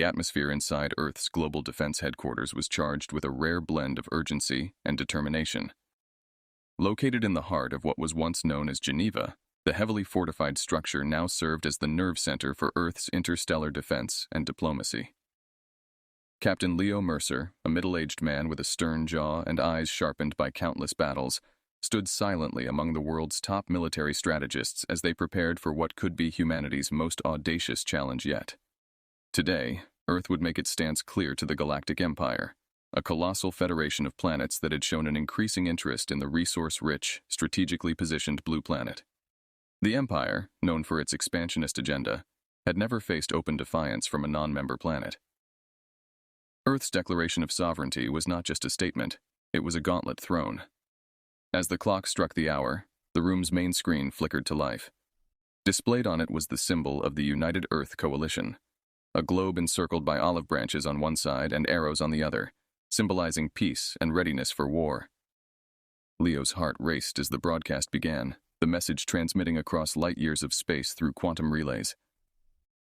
The atmosphere inside Earth's global defense headquarters was charged with a rare blend of urgency and determination. Located in the heart of what was once known as Geneva, the heavily fortified structure now served as the nerve center for Earth's interstellar defense and diplomacy. Captain Leo Mercer, a middle-aged man with a stern jaw and eyes sharpened by countless battles, stood silently among the world's top military strategists as they prepared for what could be humanity's most audacious challenge yet. Today, Earth would make its stance clear to the Galactic Empire, a colossal federation of planets that had shown an increasing interest in the resource-rich, strategically positioned blue planet. The Empire, known for its expansionist agenda, had never faced open defiance from a non-member planet. Earth's declaration of sovereignty was not just a statement, it was a gauntlet thrown. As the clock struck the hour, the room's main screen flickered to life. Displayed on it was the symbol of the United Earth Coalition, a globe encircled by olive branches on one side and arrows on the other, symbolizing peace and readiness for war. Leo's heart raced as the broadcast began, the message transmitting across light years of space through quantum relays.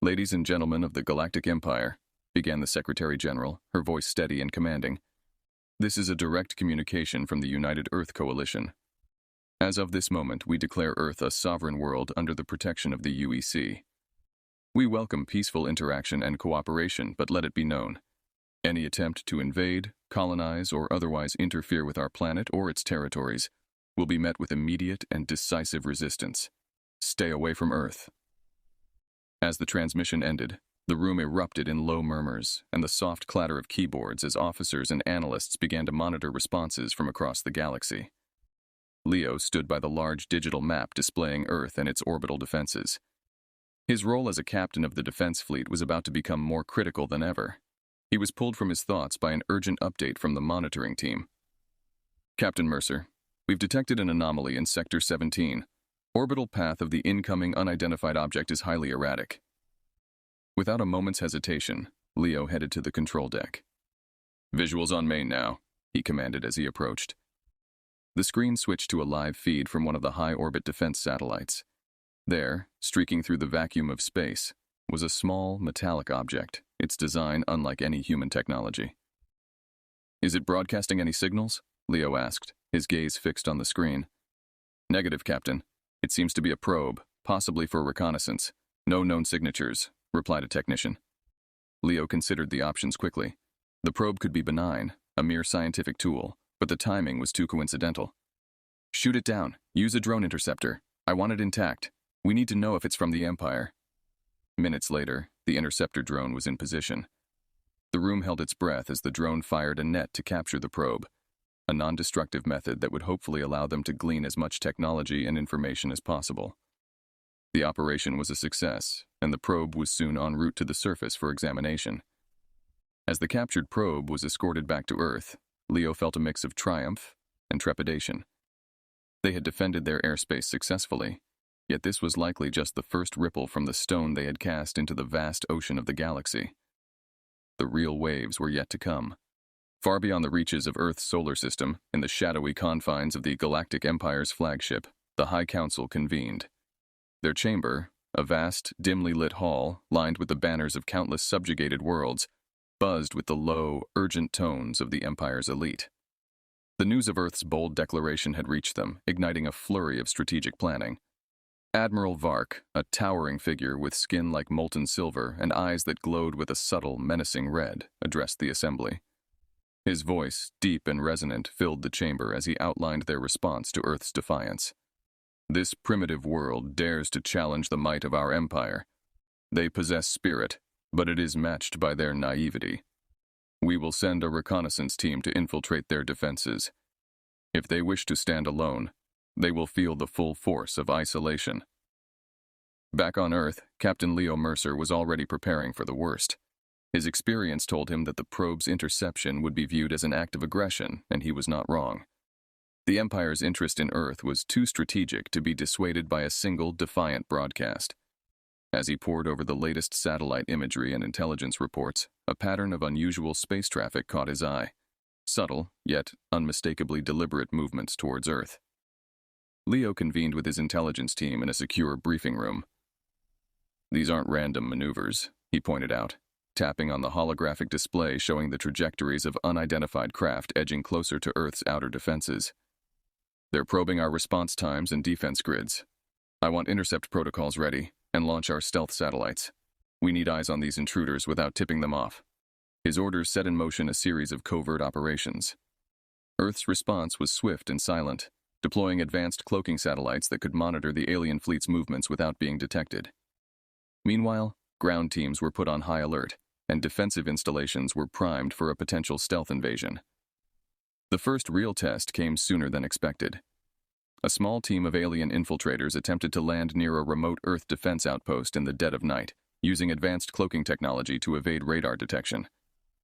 "Ladies and gentlemen of the Galactic Empire," began the Secretary General, her voice steady and commanding. "This is a direct communication from the United Earth Coalition. As of this moment, we declare Earth a sovereign world under the protection of the UEC. We welcome peaceful interaction and cooperation, but let it be known, any attempt to invade, colonize, or otherwise interfere with our planet or its territories will be met with immediate and decisive resistance. Stay away from Earth." As the transmission ended, the room erupted in low murmurs and the soft clatter of keyboards as officers and analysts began to monitor responses from across the galaxy. Leo stood by the large digital map displaying Earth and its orbital defenses. His role as a captain of the defense fleet was about to become more critical than ever. He was pulled from his thoughts by an urgent update from the monitoring team. "Captain Mercer, we've detected an anomaly in Sector 17. Orbital path of the incoming unidentified object is highly erratic." Without a moment's hesitation, Leo headed to the control deck. "Visuals on main now," he commanded as he approached. The screen switched to a live feed from one of the high-orbit defense satellites. There, streaking through the vacuum of space, was a small, metallic object, its design unlike any human technology. "Is it broadcasting any signals?" Leo asked, his gaze fixed on the screen. "Negative, Captain. It seems to be a probe, possibly for reconnaissance. No known signatures," replied a technician. Leo considered the options quickly. The probe could be benign, a mere scientific tool, but the timing was too coincidental. "Shoot it down. Use a drone interceptor. I want it intact. We need to know if it's from the Empire." Minutes later, the interceptor drone was in position. The room held its breath as the drone fired a net to capture the probe, a non-destructive method that would hopefully allow them to glean as much technology and information as possible. The operation was a success, and the probe was soon en route to the surface for examination. As the captured probe was escorted back to Earth, Leo felt a mix of triumph and trepidation. They had defended their airspace successfully, yet this was likely just the first ripple from the stone they had cast into the vast ocean of the galaxy. The real waves were yet to come. Far beyond the reaches of Earth's solar system, in the shadowy confines of the Galactic Empire's flagship, the High Council convened. Their chamber, a vast, dimly lit hall lined with the banners of countless subjugated worlds, buzzed with the low, urgent tones of the Empire's elite. The news of Earth's bold declaration had reached them, igniting a flurry of strategic planning. Admiral Vark, a towering figure with skin like molten silver and eyes that glowed with a subtle, menacing red, addressed the assembly. His voice, deep and resonant, filled the chamber as he outlined their response to Earth's defiance. "This primitive world dares to challenge the might of our empire. They possess spirit, but it is matched by their naivety. We will send a reconnaissance team to infiltrate their defenses. If they wish to stand alone, they will feel the full force of isolation." Back on Earth, Captain Leo Mercer was already preparing for the worst. His experience told him that the probe's interception would be viewed as an act of aggression, and he was not wrong. The Empire's interest in Earth was too strategic to be dissuaded by a single defiant broadcast. As he pored over the latest satellite imagery and intelligence reports, a pattern of unusual space traffic caught his eye. Subtle, yet unmistakably deliberate movements towards Earth. Leo convened with his intelligence team in a secure briefing room. "These aren't random maneuvers," he pointed out. tapping on the holographic display showing the trajectories of unidentified craft edging closer to Earth's outer defenses. They're probing our response times and defense grids. I want intercept protocols ready and launch our stealth satellites. We need eyes on these intruders without tipping them off. His orders set in motion a series of covert operations. Earth's response was swift and silent, deploying advanced cloaking satellites that could monitor the alien fleet's movements without being detected. Meanwhile, ground teams were put on high alert, and defensive installations were primed for a potential stealth invasion. The first real test came sooner than expected. A small team of alien infiltrators attempted to land near a remote Earth defense outpost in the dead of night, using advanced cloaking technology to evade radar detection.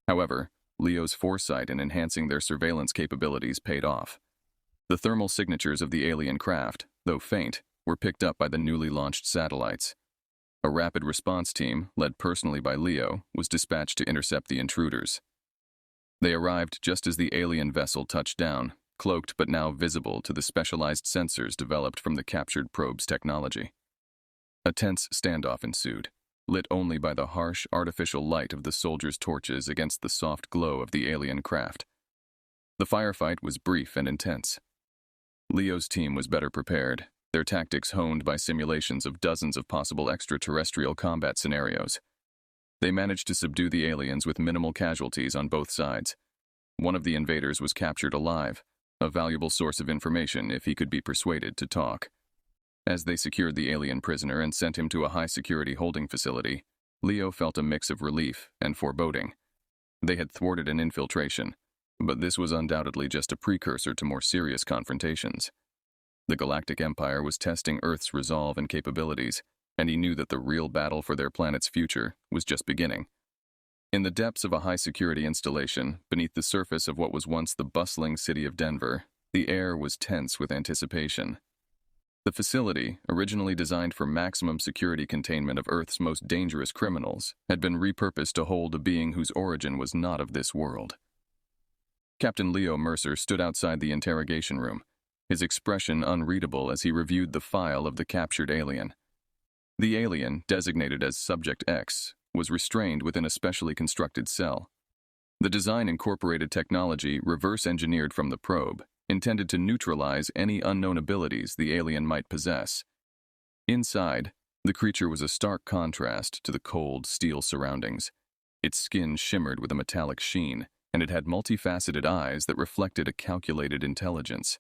However, Leo's foresight in enhancing their surveillance capabilities paid off. The thermal signatures of the alien craft, though faint, were picked up by the newly launched satellites. A rapid response team, led personally by Leo, was dispatched to intercept the intruders. They arrived just as the alien vessel touched down, cloaked but now visible to the specialized sensors developed from the captured probe's technology. A tense standoff ensued, lit only by the harsh, artificial light of the soldiers' torches against the soft glow of the alien craft. The firefight was brief and intense. Leo's team was better prepared, their tactics honed by simulations of dozens of possible extraterrestrial combat scenarios. They managed to subdue the aliens with minimal casualties on both sides. One of the invaders was captured alive, a valuable source of information if he could be persuaded to talk. As they secured the alien prisoner and sent him to a high-security holding facility, Leo felt a mix of relief and foreboding. They had thwarted an infiltration, but this was undoubtedly just a precursor to more serious confrontations. The Galactic Empire was testing Earth's resolve and capabilities, and he knew that the real battle for their planet's future was just beginning. In the depths of a high-security installation, beneath the surface of what was once the bustling city of Denver, the air was tense with anticipation. The facility, originally designed for maximum security containment of Earth's most dangerous criminals, had been repurposed to hold a being whose origin was not of this world. Captain Leo Mercer stood outside the interrogation room, his expression unreadable as he reviewed the file of the captured alien. The alien, designated as Subject X, was restrained within a specially constructed cell. The design incorporated technology reverse-engineered from the probe, intended to neutralize any unknown abilities the alien might possess. Inside, the creature was a stark contrast to the cold, steel surroundings. Its skin shimmered with a metallic sheen, and it had multifaceted eyes that reflected a calculated intelligence.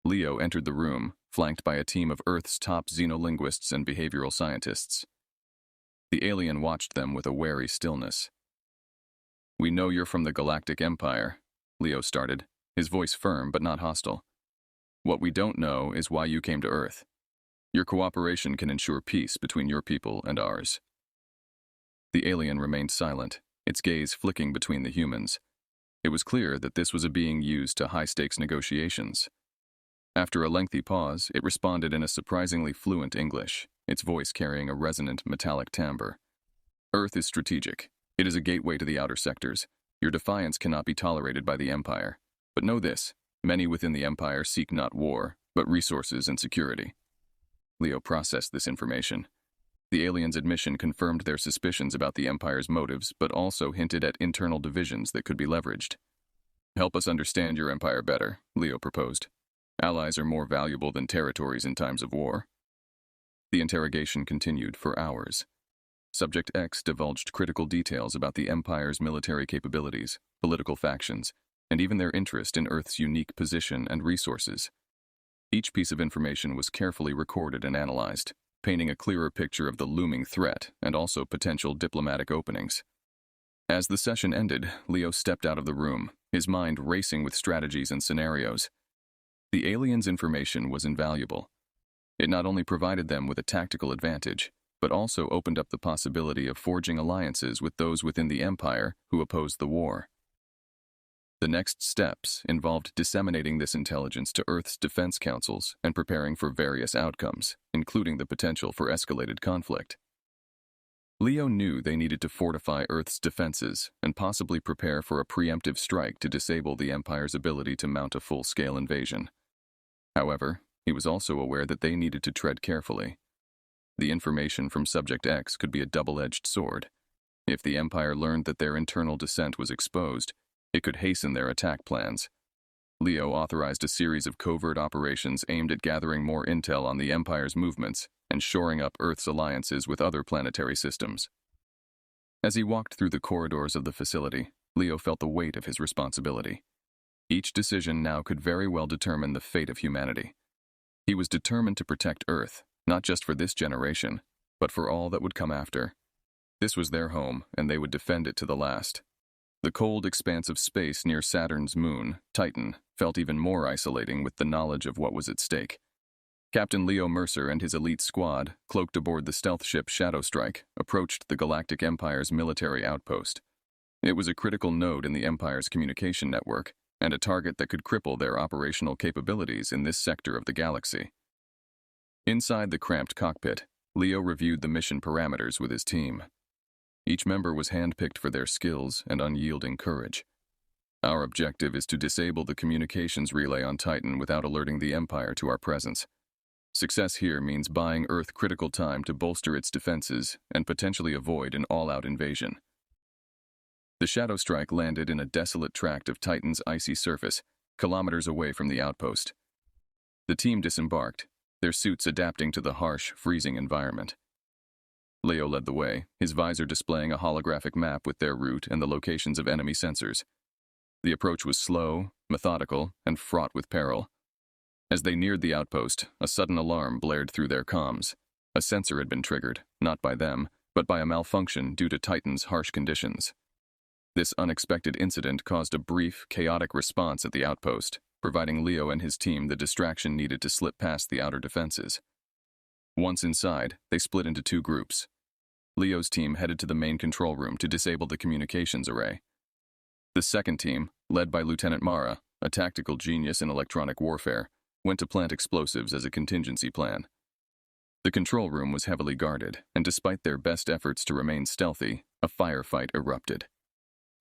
Leo entered the room, flanked by a team of Earth's top xenolinguists and behavioral scientists. The alien watched them with a wary stillness. "We know you're from the Galactic Empire," Leo started, his voice firm but not hostile. "What we don't know is why you came to Earth. Your cooperation can ensure peace between your people and ours." The alien remained silent, its gaze flicking between the humans. It was clear that this was a being used to high-stakes negotiations. After a lengthy pause, it responded in a surprisingly fluent English, its voice carrying a resonant metallic timbre. "Earth is strategic. It is a gateway to the outer sectors. Your defiance cannot be tolerated by the Empire. But know this, many within the Empire seek not war, but resources and security." Leo processed this information. The aliens' admission confirmed their suspicions about the Empire's motives, but also hinted at internal divisions that could be leveraged. "Help us understand your Empire better," Leo proposed. "Allies are more valuable than territories in times of war." The interrogation continued for hours. Subject X divulged critical details about the Empire's military capabilities, political factions, and even their interest in Earth's unique position and resources. Each piece of information was carefully recorded and analyzed, painting a clearer picture of the looming threat and also potential diplomatic openings. As the session ended, Leo stepped out of the room, his mind racing with strategies and scenarios. The aliens' information was invaluable. It not only provided them with a tactical advantage, but also opened up the possibility of forging alliances with those within the Empire who opposed the war. The next steps involved disseminating this intelligence to Earth's defense councils and preparing for various outcomes, including the potential for escalated conflict. Leo knew they needed to fortify Earth's defenses and possibly prepare for a preemptive strike to disable the Empire's ability to mount a full-scale invasion. However, he was also aware that they needed to tread carefully. The information from Subject X could be a double-edged sword. If the Empire learned that their internal dissent was exposed, it could hasten their attack plans. Leo authorized a series of covert operations aimed at gathering more intel on the Empire's movements and shoring up Earth's alliances with other planetary systems. As he walked through the corridors of the facility, Leo felt the weight of his responsibility. Each decision now could very well determine the fate of humanity. He was determined to protect Earth, not just for this generation, but for all that would come after. This was their home, and they would defend it to the last. The cold expanse of space near Saturn's moon, Titan, felt even more isolating with the knowledge of what was at stake. Captain Leo Mercer and his elite squad, cloaked aboard the stealth ship Shadow Strike, approached the Galactic Empire's military outpost. It was a critical node in the Empire's communication network, and a target that could cripple their operational capabilities in this sector of the galaxy. Inside the cramped cockpit, Leo reviewed the mission parameters with his team. Each member was handpicked for their skills and unyielding courage. Our objective is to disable the communications relay on Titan without alerting the Empire to our presence. Success here means buying Earth critical time to bolster its defenses and potentially avoid an all-out invasion. The Shadow Strike landed in a desolate tract of Titan's icy surface, kilometers away from the outpost. The team disembarked, their suits adapting to the harsh, freezing environment. Leo led the way, his visor displaying a holographic map with their route and the locations of enemy sensors. The approach was slow, methodical, and fraught with peril. As they neared the outpost, a sudden alarm blared through their comms. A sensor had been triggered, not by them, but by a malfunction due to Titan's harsh conditions. This unexpected incident caused a brief, chaotic response at the outpost, providing Leo and his team the distraction needed to slip past the outer defenses. Once inside, they split into two groups. Leo's team headed to the main control room to disable the communications array. The second team, led by Lieutenant Mara, a tactical genius in electronic warfare, went to plant explosives as a contingency plan. The control room was heavily guarded, and despite their best efforts to remain stealthy, a firefight erupted.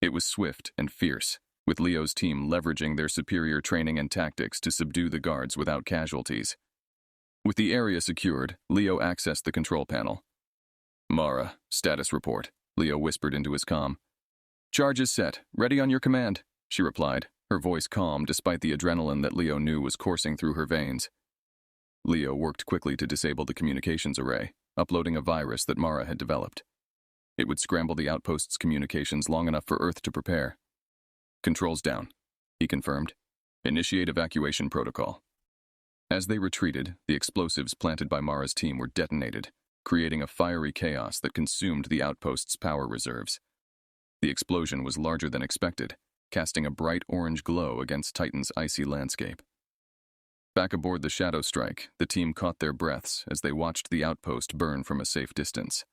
It was swift and fierce, with Leo's team leveraging their superior training and tactics to subdue the guards without casualties. With the area secured, Leo accessed the control panel. "Mara, status report," Leo whispered into his comm. "Charge is set. Ready on your command," she replied, her voice calm despite the adrenaline that Leo knew was coursing through her veins. Leo worked quickly to disable the communications array, uploading a virus that Mara had developed. It would scramble the outpost's communications long enough for Earth to prepare. "Controls down," he confirmed. "Initiate evacuation protocol." As they retreated, the explosives planted by Mara's team were detonated, creating a fiery chaos that consumed the outpost's power reserves. The explosion was larger than expected, casting a bright orange glow against Titan's icy landscape. Back aboard the Shadow Strike, the team caught their breaths as they watched the outpost burn from a safe distance.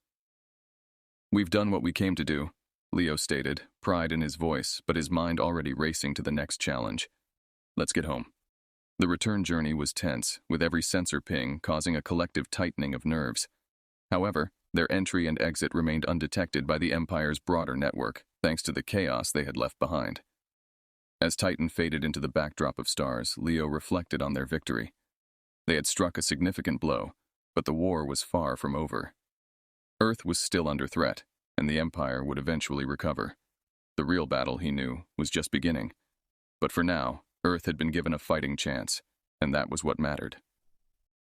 "We've done what we came to do," Leo stated, pride in his voice, but his mind already racing to the next challenge. "Let's get home." The return journey was tense, with every sensor ping causing a collective tightening of nerves. However, their entry and exit remained undetected by the Empire's broader network, thanks to the chaos they had left behind. As Titan faded into the backdrop of stars, Leo reflected on their victory. They had struck a significant blow, but the war was far from over. Earth was still under threat, and the Empire would eventually recover. The real battle, he knew, was just beginning. But for now, Earth had been given a fighting chance, and that was what mattered.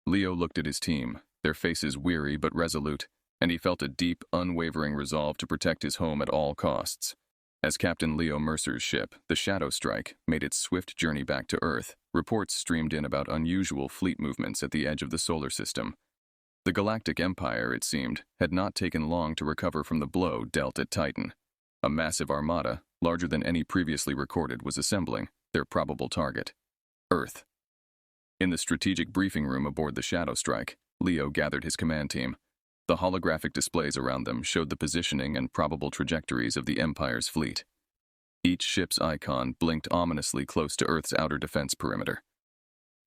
Leo looked at his team, their faces weary but resolute, and he felt a deep, unwavering resolve to protect his home at all costs. As Captain Leo Mercer's ship, the Shadow Strike, made its swift journey back to Earth, reports streamed in about unusual fleet movements at the edge of the solar system. The Galactic Empire, it seemed, had not taken long to recover from the blow dealt at Titan. A massive armada, larger than any previously recorded, was assembling, their probable target: Earth. In the strategic briefing room aboard the Shadow Strike, Leo gathered his command team. The holographic displays around them showed the positioning and probable trajectories of the Empire's fleet. Each ship's icon blinked ominously close to Earth's outer defense perimeter.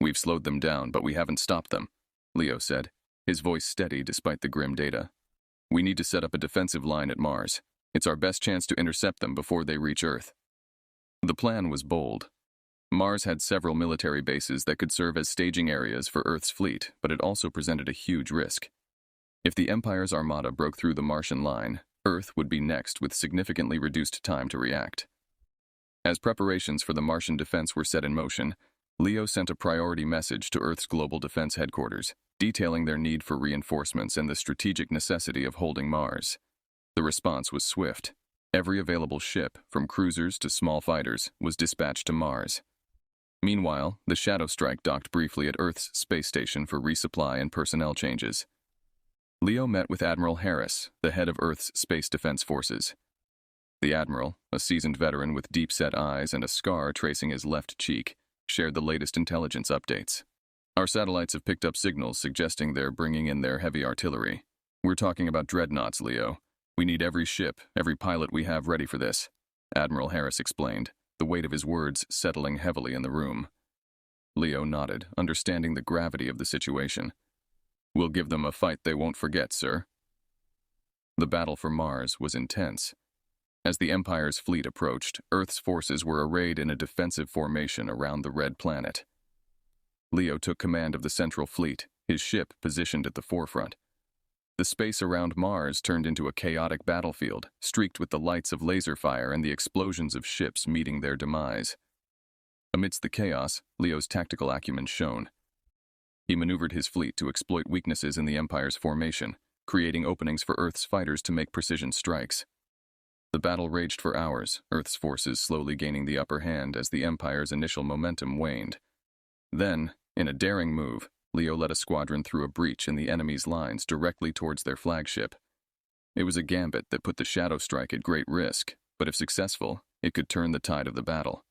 "We've slowed them down, but we haven't stopped them," Leo said, his voice steady despite the grim data. "We need to set up a defensive line at Mars. It's our best chance to intercept them before they reach Earth." The plan was bold. Mars had several military bases that could serve as staging areas for Earth's fleet, but it also presented a huge risk. If the Empire's armada broke through the Martian line, Earth would be next with significantly reduced time to react. As preparations for the Martian defense were set in motion, Leo sent a priority message to Earth's Global Defense Headquarters, detailing their need for reinforcements and the strategic necessity of holding Mars. The response was swift. Every available ship, from cruisers to small fighters, was dispatched to Mars. Meanwhile, the Shadow Strike docked briefly at Earth's space station for resupply and personnel changes. Leo met with Admiral Harris, the head of Earth's Space Defense Forces. The Admiral, a seasoned veteran with deep-set eyes and a scar tracing his left cheek, shared the latest intelligence updates. Our satellites have picked up signals suggesting they're bringing in their heavy artillery. We're talking about dreadnoughts, Leo. We need every ship, every pilot we have ready for this, Admiral Harris explained, the weight of his words settling heavily in the room. Leo nodded, understanding the gravity of the situation. We'll give them a fight they won't forget, sir. The battle for Mars was intense. As the Empire's fleet approached, Earth's forces were arrayed in a defensive formation around the Red Planet. Leo took command of the Central Fleet, his ship positioned at the forefront. The space around Mars turned into a chaotic battlefield, streaked with the lights of laser fire and the explosions of ships meeting their demise. Amidst the chaos, Leo's tactical acumen shone. He maneuvered his fleet to exploit weaknesses in the Empire's formation, creating openings for Earth's fighters to make precision strikes. The battle raged for hours, Earth's forces slowly gaining the upper hand as the Empire's initial momentum waned. Then, in a daring move, Leo led a squadron through a breach in the enemy's lines directly towards their flagship. It was a gambit that put the Shadow Strike at great risk, but if successful, it could turn the tide of the battle.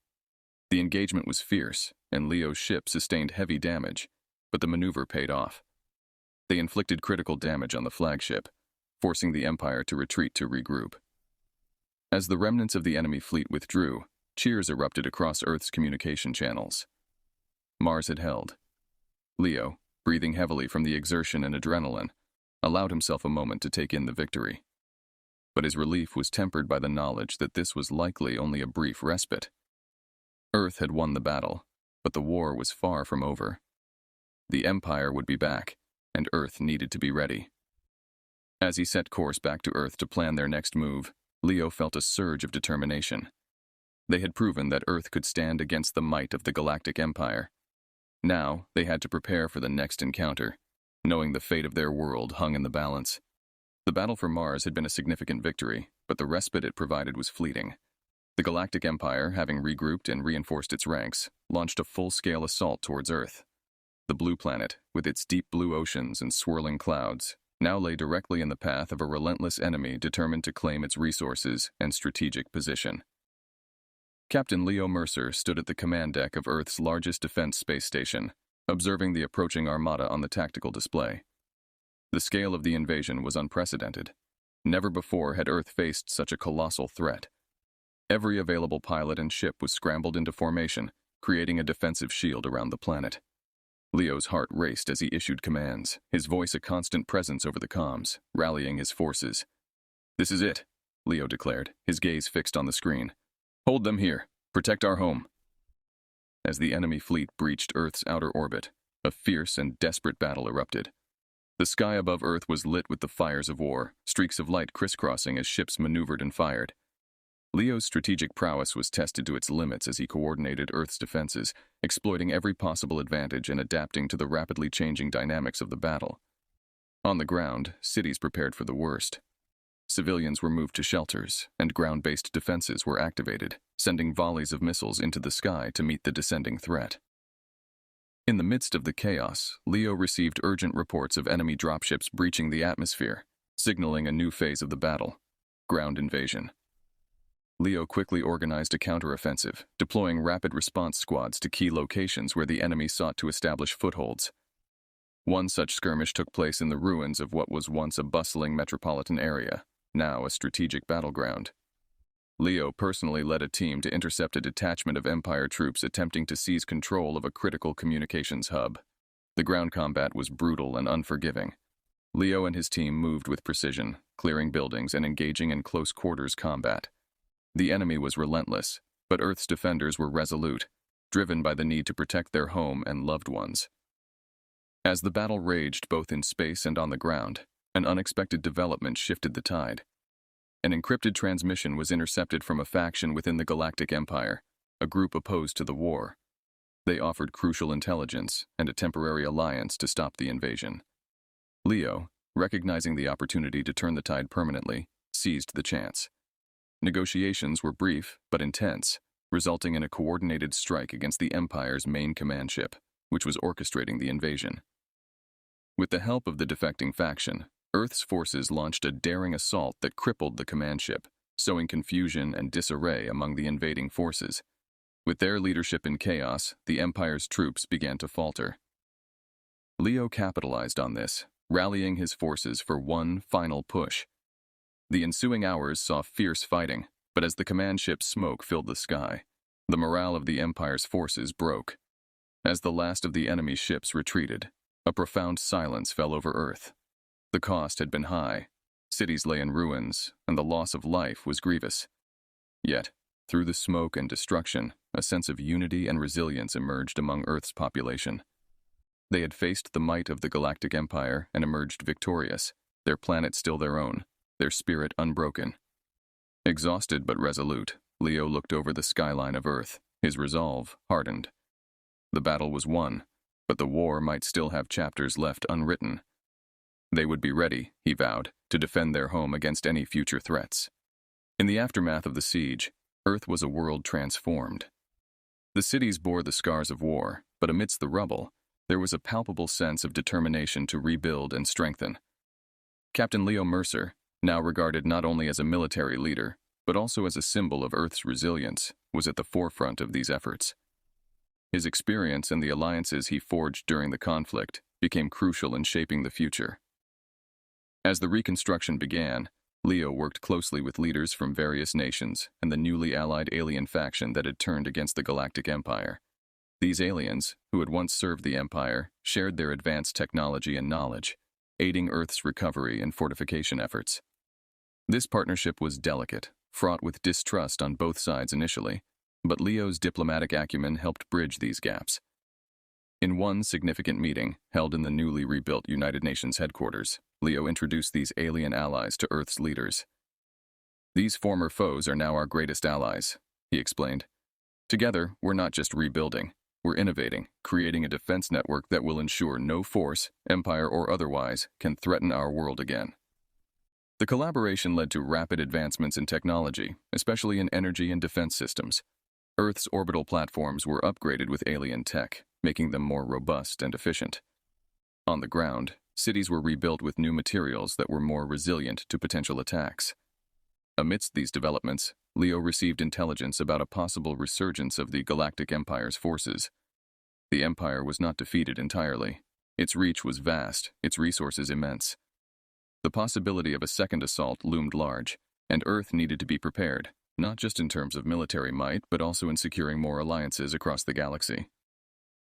The engagement was fierce, and Leo's ship sustained heavy damage, but the maneuver paid off. They inflicted critical damage on the flagship, forcing the Empire to retreat to regroup. As the remnants of the enemy fleet withdrew, cheers erupted across Earth's communication channels. Mars had held. Leo, breathing heavily from the exertion and adrenaline, allowed himself a moment to take in the victory. But his relief was tempered by the knowledge that this was likely only a brief respite. Earth had won the battle, but the war was far from over. The Empire would be back, and Earth needed to be ready. As he set course back to Earth to plan their next move, Leo felt a surge of determination. They had proven that Earth could stand against the might of the Galactic Empire. Now, they had to prepare for the next encounter, knowing the fate of their world hung in the balance. The battle for Mars had been a significant victory, but the respite it provided was fleeting. The Galactic Empire, having regrouped and reinforced its ranks, launched a full-scale assault towards Earth. The blue planet, with its deep blue oceans and swirling clouds, now lay directly in the path of a relentless enemy determined to claim its resources and strategic position. Captain Leo Mercer stood at the command deck of Earth's largest defense space station, observing the approaching armada on the tactical display. The scale of the invasion was unprecedented. Never before had Earth faced such a colossal threat. Every available pilot and ship was scrambled into formation, creating a defensive shield around the planet. Leo's heart raced as he issued commands, his voice a constant presence over the comms, rallying his forces. "This is it," Leo declared, his gaze fixed on the screen. "Hold them here. Protect our home." As the enemy fleet breached Earth's outer orbit, a fierce and desperate battle erupted. The sky above Earth was lit with the fires of war, streaks of light crisscrossing as ships maneuvered and fired. Leo's strategic prowess was tested to its limits as he coordinated Earth's defenses, exploiting every possible advantage and adapting to the rapidly changing dynamics of the battle. On the ground, cities prepared for the worst. Civilians were moved to shelters, and ground-based defenses were activated, sending volleys of missiles into the sky to meet the descending threat. In the midst of the chaos, Leo received urgent reports of enemy dropships breaching the atmosphere, signaling a new phase of the battle: ground invasion. Leo quickly organized a counteroffensive, deploying rapid response squads to key locations where the enemy sought to establish footholds. One such skirmish took place in the ruins of what was once a bustling metropolitan area, now a strategic battleground. Leo personally led a team to intercept a detachment of Empire troops attempting to seize control of a critical communications hub. The ground combat was brutal and unforgiving. Leo and his team moved with precision, clearing buildings and engaging in close-quarters combat. The enemy was relentless, but Earth's defenders were resolute, driven by the need to protect their home and loved ones. As the battle raged both in space and on the ground, an unexpected development shifted the tide. An encrypted transmission was intercepted from a faction within the Galactic Empire, a group opposed to the war. They offered crucial intelligence and a temporary alliance to stop the invasion. Leo, recognizing the opportunity to turn the tide permanently, seized the chance. Negotiations were brief but intense, resulting in a coordinated strike against the Empire's main command ship, which was orchestrating the invasion. With the help of the defecting faction, Earth's forces launched a daring assault that crippled the command ship, sowing confusion and disarray among the invading forces. With their leadership in chaos, the Empire's troops began to falter. Leo capitalized on this, rallying his forces for one final push. The ensuing hours saw fierce fighting, but as the command ship's smoke filled the sky, the morale of the Empire's forces broke. As the last of the enemy ships retreated, a profound silence fell over Earth. The cost had been high, cities lay in ruins, and the loss of life was grievous. Yet, through the smoke and destruction, a sense of unity and resilience emerged among Earth's population. They had faced the might of the Galactic Empire and emerged victorious, their planet still their own, their spirit unbroken. Exhausted but resolute, Leo looked over the skyline of Earth, his resolve hardened. The battle was won, but the war might still have chapters left unwritten. They would be ready, he vowed, to defend their home against any future threats. In the aftermath of the siege, Earth was a world transformed. The cities bore the scars of war, but amidst the rubble, there was a palpable sense of determination to rebuild and strengthen. Captain Leo Mercer, now regarded not only as a military leader, but also as a symbol of Earth's resilience, was at the forefront of these efforts. His experience and the alliances he forged during the conflict became crucial in shaping the future. As the reconstruction began, Leo worked closely with leaders from various nations and the newly allied alien faction that had turned against the Galactic Empire. These aliens, who had once served the Empire, shared their advanced technology and knowledge, aiding Earth's recovery and fortification efforts. This partnership was delicate, fraught with distrust on both sides initially, but Leo's diplomatic acumen helped bridge these gaps. In one significant meeting, held in the newly rebuilt United Nations headquarters, Leo introduced these alien allies to Earth's leaders. "These former foes are now our greatest allies," he explained. "Together, we're not just rebuilding, we're innovating, creating a defense network that will ensure no force, empire or otherwise, can threaten our world again." The collaboration led to rapid advancements in technology, especially in energy and defense systems. Earth's orbital platforms were upgraded with alien tech, making them more robust and efficient. On the ground, cities were rebuilt with new materials that were more resilient to potential attacks. Amidst these developments, Leo received intelligence about a possible resurgence of the Galactic Empire's forces. The Empire was not defeated entirely. Its reach was vast, its resources immense. The possibility of a second assault loomed large, and Earth needed to be prepared, not just in terms of military might, but also in securing more alliances across the galaxy.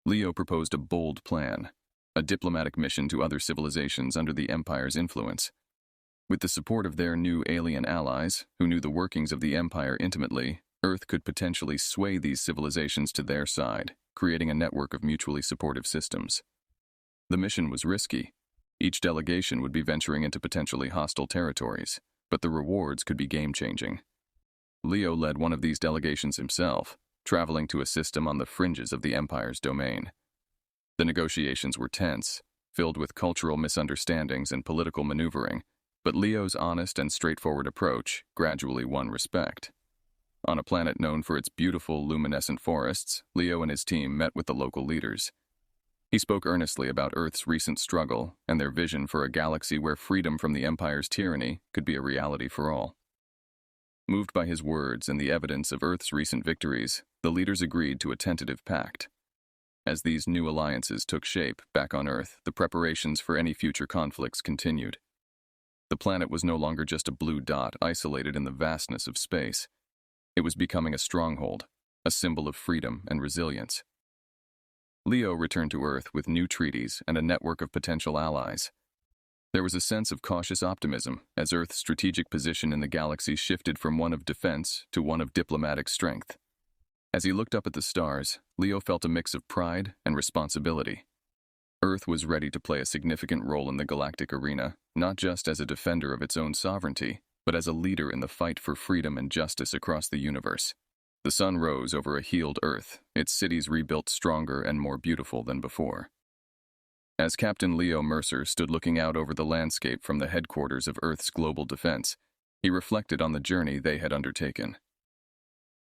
Leo proposed a bold plan, a diplomatic mission to other civilizations under the Empire's influence. With the support of their new alien allies, who knew the workings of the Empire intimately, Earth could potentially sway these civilizations to their side, creating a network of mutually supportive systems. The mission was risky. Each delegation would be venturing into potentially hostile territories, but the rewards could be game-changing. Leo led one of these delegations himself, traveling to assist him on the fringes of the Empire's domain. The negotiations were tense, filled with cultural misunderstandings and political maneuvering, but Leo's honest and straightforward approach gradually won respect. On a planet known for its beautiful, luminescent forests, Leo and his team met with the local leaders. He spoke earnestly about Earth's recent struggle and their vision for a galaxy where freedom from the Empire's tyranny could be a reality for all. Moved by his words and the evidence of Earth's recent victories, the leaders agreed to a tentative pact. As these new alliances took shape back on Earth, the preparations for any future conflicts continued. The planet was no longer just a blue dot isolated in the vastness of space. It was becoming a stronghold, a symbol of freedom and resilience. Leo returned to Earth with new treaties and a network of potential allies. There was a sense of cautious optimism as Earth's strategic position in the galaxy shifted from one of defense to one of diplomatic strength. As he looked up at the stars, Leo felt a mix of pride and responsibility. Earth was ready to play a significant role in the galactic arena, not just as a defender of its own sovereignty, but as a leader in the fight for freedom and justice across the universe. The sun rose over a healed Earth, its cities rebuilt stronger and more beautiful than before. As Captain Leo Mercer stood looking out over the landscape from the headquarters of Earth's global defense, he reflected on the journey they had undertaken.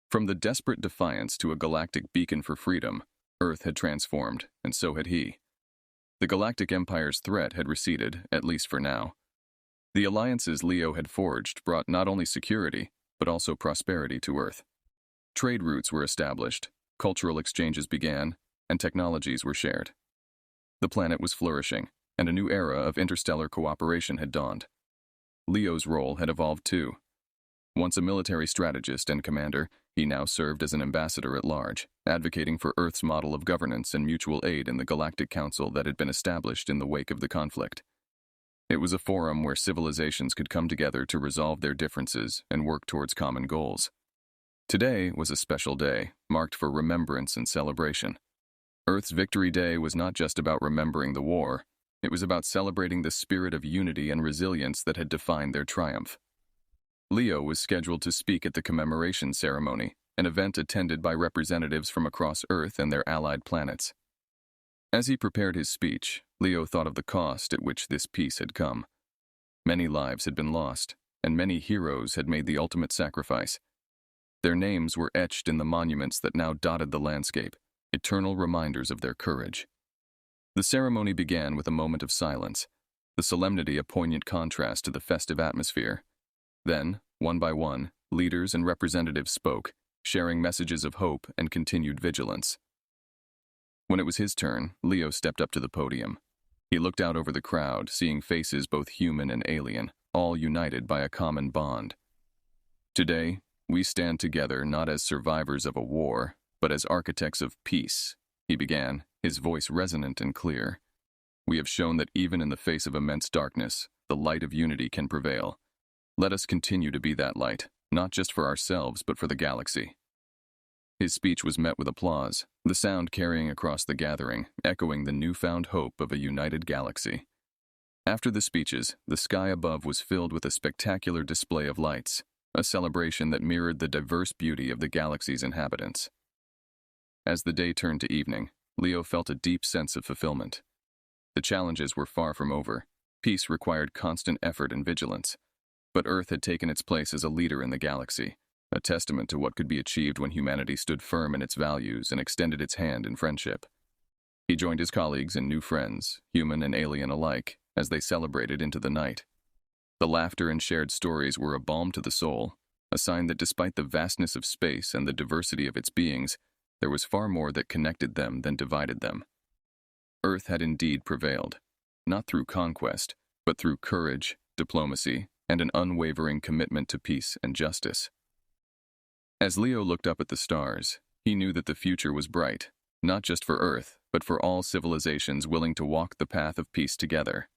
From the desperate defiance to a galactic beacon for freedom, Earth had transformed, and so had he. The Galactic Empire's threat had receded, at least for now. The alliances Leo had forged brought not only security, but also prosperity to Earth. Trade routes were established, cultural exchanges began, and technologies were shared. The planet was flourishing, and a new era of interstellar cooperation had dawned. Leo's role had evolved too. Once a military strategist and commander, he now served as an ambassador at large, advocating for Earth's model of governance and mutual aid in the Galactic Council that had been established in the wake of the conflict. It was a forum where civilizations could come together to resolve their differences and work towards common goals. Today was a special day, marked for remembrance and celebration. Earth's Victory Day was not just about remembering the war, it was about celebrating the spirit of unity and resilience that had defined their triumph. Leo was scheduled to speak at the commemoration ceremony, an event attended by representatives from across Earth and their allied planets. As he prepared his speech, Leo thought of the cost at which this peace had come. Many lives had been lost, and many heroes had made the ultimate sacrifice. Their names were etched in the monuments that now dotted the landscape, eternal reminders of their courage. The ceremony began with a moment of silence, the solemnity a poignant contrast to the festive atmosphere. Then, one by one, leaders and representatives spoke, sharing messages of hope and continued vigilance. When it was his turn, Leo stepped up to the podium. He looked out over the crowd, seeing faces both human and alien, all united by a common bond. Today, we stand together not as survivors of a war, but as architects of peace, he began, his voice resonant and clear. We have shown that even in the face of immense darkness, the light of unity can prevail. Let us continue to be that light, not just for ourselves, but for the galaxy. His speech was met with applause, the sound carrying across the gathering, echoing the newfound hope of a united galaxy. After the speeches, the sky above was filled with a spectacular display of lights, a celebration that mirrored the diverse beauty of the galaxy's inhabitants. As the day turned to evening, Leo felt a deep sense of fulfillment. The challenges were far from over. Peace required constant effort and vigilance. But Earth had taken its place as a leader in the galaxy, a testament to what could be achieved when humanity stood firm in its values and extended its hand in friendship. He joined his colleagues and new friends, human and alien alike, as they celebrated into the night. The laughter and shared stories were a balm to the soul, a sign that despite the vastness of space and the diversity of its beings, there was far more that connected them than divided them. Earth had indeed prevailed, not through conquest, but through courage, diplomacy, and an unwavering commitment to peace and justice. As Leo looked up at the stars, he knew that the future was bright, not just for Earth, but for all civilizations willing to walk the path of peace together.